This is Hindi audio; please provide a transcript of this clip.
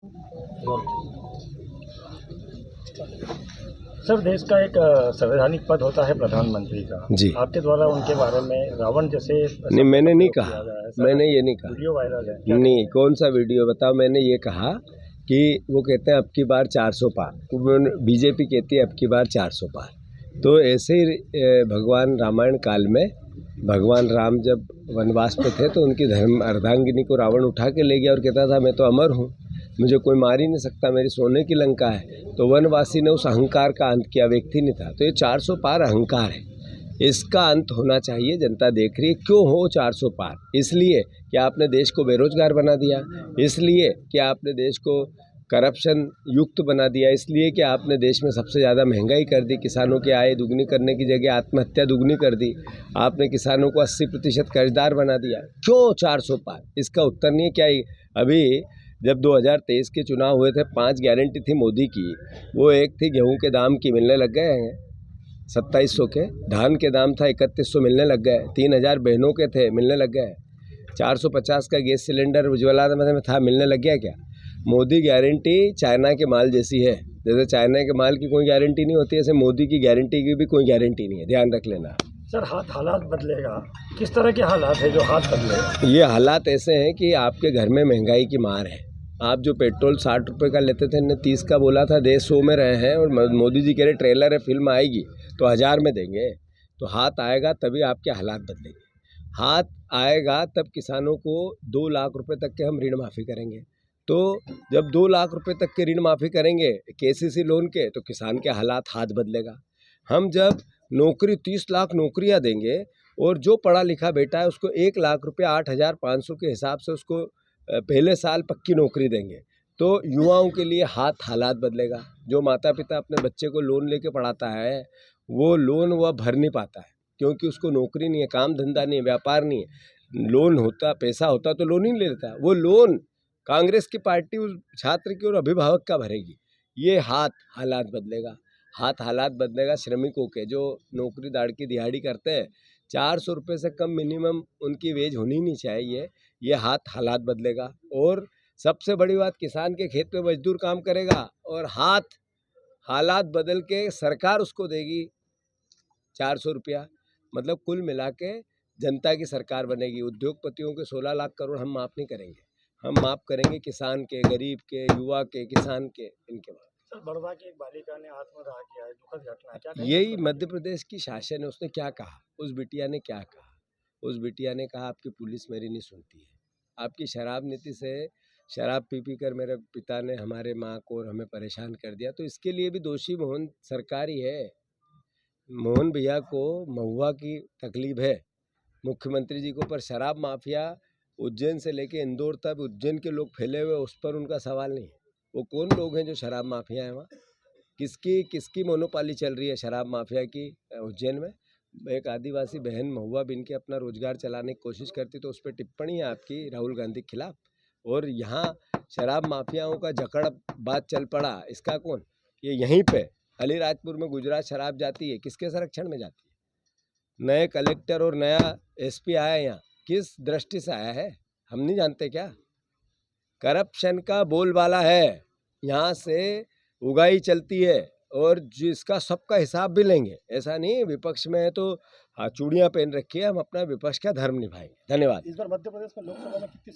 सर, देश का एक संवैधानिक पद होता है प्रधानमंत्री का। जी। आपके द्वारा उनके बारे में रावण जैसे नहीं, मैंने नहीं कहा, मैंने ये नहीं कहा। वीडियो वायरल है। नहीं, कौन सा वीडियो बताओ। मैंने ये कहा कि वो कहते हैं अब की बार 400 पार, बीजेपी कहती है अब की बार 400 पार। तो ऐसे ही भगवान रामायण काल में भगवान राम जब वनवास पे थे तो उनकी धर्म अर्धांगिनी को रावण उठा के ले गया और कहता था मैं तो अमर हूँ, मुझे कोई मार ही नहीं सकता, मेरी सोने की लंका है। तो वनवासी ने उस अहंकार का अंत किया, व्यक्ति नहीं था। तो ये 400 पार अहंकार है, इसका अंत होना चाहिए। जनता देख रही है। क्यों हो 400 पार? इसलिए कि आपने देश को बेरोजगार बना दिया, इसलिए कि आपने देश को करप्शन युक्त बना दिया, इसलिए कि आपने देश में सबसे ज़्यादा महंगाई कर दी, किसानों की आय दुगनी करने की जगह आत्महत्या दुगनी कर दी, आपने किसानों को 80% कर्जदार बना दिया। क्यों 400 पार? इसका उत्तर नहीं है। क्या अभी जब 2023 के चुनाव हुए थे, 5 गारंटी थी मोदी की, वो एक थी गेहूं के दाम की, मिलने लग गए हैं 2700 के, धान के दाम था 3100 मिलने लग गए, 3000 बहनों के थे मिलने लग गए, 450 का गैस सिलेंडर उज्ज्वला में था मिलने लग गया। क्या मोदी गारंटी चाइना के माल जैसी है? जैसे चाइना के माल की कोई गारंटी नहीं होती, ऐसे मोदी की गारंटी की भी कोई गारंटी नहीं है, ध्यान रख लेना। सर, हालात बदलेगा, किस तरह के हालात है जो हाथ बदलेगा? ये हालात ऐसे हैं कि आपके घर में महंगाई की मार है। आप जो पेट्रोल 60 रुपये का लेते थे, ने 30 का बोला था, देश 100 में रहे हैं, और मोदी जी कह रहे ट्रेलर है, फिल्म आएगी तो 1000 में देंगे। तो हाथ आएगा तभी आपके हालात बदलेंगे। हाथ आएगा तब किसानों को 2 लाख रुपए तक के हम ऋण माफ़ी करेंगे। तो जब 2 लाख रुपए तक के ऋण माफ़ी करेंगे केसीसी लोन के, तो किसान के हालात हाथ बदलेगा। हम जब नौकरी 30 लाख नौकरियां देंगे और जो पढ़ा लिखा बेटा है उसको 1 लाख रुपये 8500 के हिसाब से उसको पहले साल पक्की नौकरी देंगे, तो युवाओं के लिए हालात बदलेगा। जो माता पिता अपने बच्चे को लोन लेके पढ़ाता है, वो लोन वह भर नहीं पाता है, क्योंकि उसको नौकरी नहीं है, काम धंधा नहीं है, व्यापार नहीं है। लोन होता, पैसा होता तो लोन ही ले लेता। वो लोन कांग्रेस की पार्टी उस छात्र की और अभिभावक का भरेगी। ये हालात बदलेगा। हालात बदलेगा श्रमिकों के, जो नौकरी दाड़की दिहाड़ी करते हैं, 400 रुपये से कम मिनिमम उनकी वेज होनी नहीं चाहिए। ये हालात बदलेगा। और सबसे बड़ी बात, किसान के खेत में मजदूर काम करेगा और हालात बदल के सरकार उसको देगी 400 रुपया। मतलब कुल मिला के जनता की सरकार बनेगी। उद्योगपतियों के 16 लाख करोड़ हम माफ़ नहीं करेंगे, हम माफ़ करेंगे किसान के, गरीब के, युवा के, किसान के, इनके बाद। सर, बड़वा की एक बालिका ने आत्मदाह किया है, दुखद घटना है, क्या यही मध्य प्रदेश की शासन है। उसने क्या कहा? उस बिटिया ने क्या कहा? उस बिटिया ने कहा आपकी पुलिस मेरी नहीं सुनती है, आपकी शराब नीति से शराब पी कर मेरे पिता ने हमारे माँ को और हमें परेशान कर दिया। तो इसके लिए भी दोषी मोहन सरकार ही है। मोहन भैया को महुआ की तकलीफ है मुख्यमंत्री जी को, पर शराब माफिया उज्जैन से लेके इंदौर तक उज्जैन के लोग फैले हुए, उस पर उनका सवाल नहीं है। वो कौन लोग हैं जो शराब माफिया हैं? वहाँ किसकी मोनोपाली चल रही है शराब माफिया की उज्जैन में? एक आदिवासी बहन महुआ बिन के अपना रोजगार चलाने की कोशिश करती, तो उस पर टिप्पणी है आपकी राहुल गांधी के खिलाफ। और यहाँ शराब माफियाओं का जकड़ बात चल पड़ा, इसका कौन? ये यहीं पे अलीराजपुर में गुजरात शराब जाती है, किसके संरक्षण में जाती है? नए कलेक्टर और नया एसपी आया यहाँ, किस दृष्टि से आया है? हम नहीं जानते क्या? करप्शन का बोलबाला है, यहाँ से उगाई चलती है, और जिसका सबका हिसाब भी लेंगे। ऐसा नहीं विपक्ष में है तो चूड़ियाँ पहन रखी है, हम अपना विपक्ष का धर्म निभाएंगे। धन्यवाद। इस बार मध्य प्रदेश में लोकसभा में कितनी